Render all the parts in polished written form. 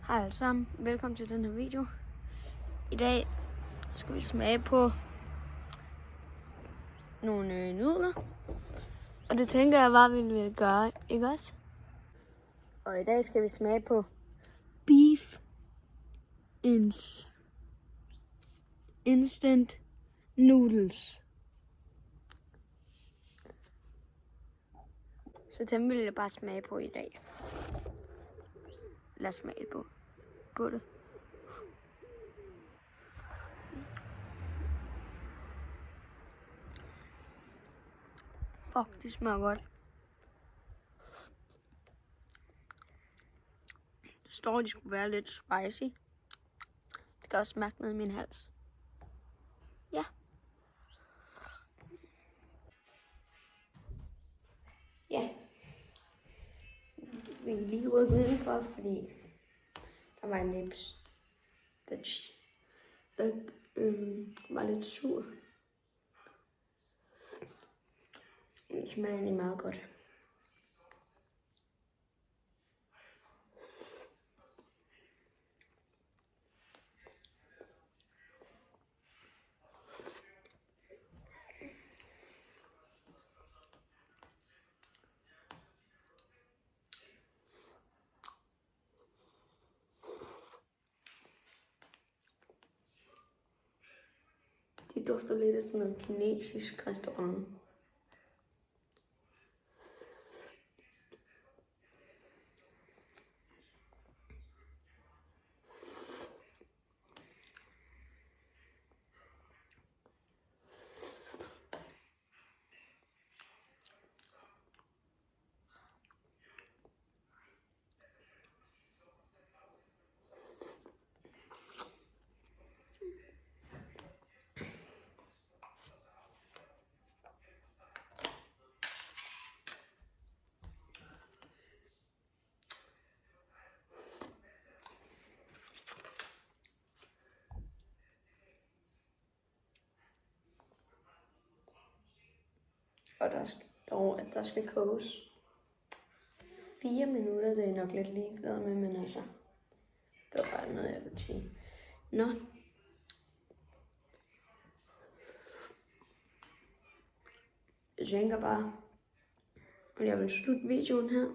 Hej alle sammen, velkommen til den her video. I dag skal vi smage på nogle nudler. Og det tænker jeg bare, vi vil gøre, ikke også? Og i dag skal vi smage på Beef Instant Noodles. Så dem vil jeg bare smage på i dag. Lad os smage på det. Fuck, det smager godt. Det står, at de skulle være lidt spicy. Det kan også smage ned i min hals. Ja. Ja. Vi kan lige rykke udenfor, fordi der var en nips, der var lidt sur. Det smager egentlig meget godt. De dufter lidt af sådan noget kinesisk restaurant. Og der står, at der skal koges 4 minutter. Det er nok lidt ligeglad med, men altså, det var bare noget, jeg ville sige. Nå. Jeg tænker bare, at jeg vil slutte videoen her.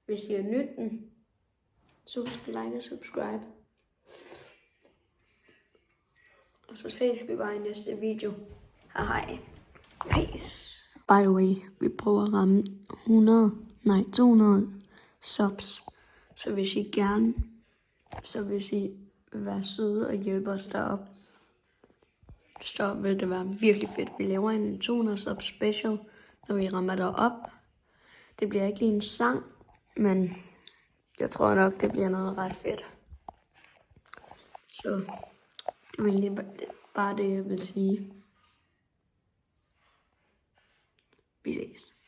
Hvis I har nydt den, så husk at like og subscribe. Og så ses vi bare i næste video. Hej. Peace. By the way, vi prøver at ramme 200 subs. Så hvis I vil være søde og hjælpe os derop, så vil det være virkelig fedt. Vi laver en 200 subs special, når vi rammer derop. Det bliver ikke lige en sang, men jeg tror nok, det bliver noget ret fedt. Så det vil lige bare det, jeg vil sige. Vi ses.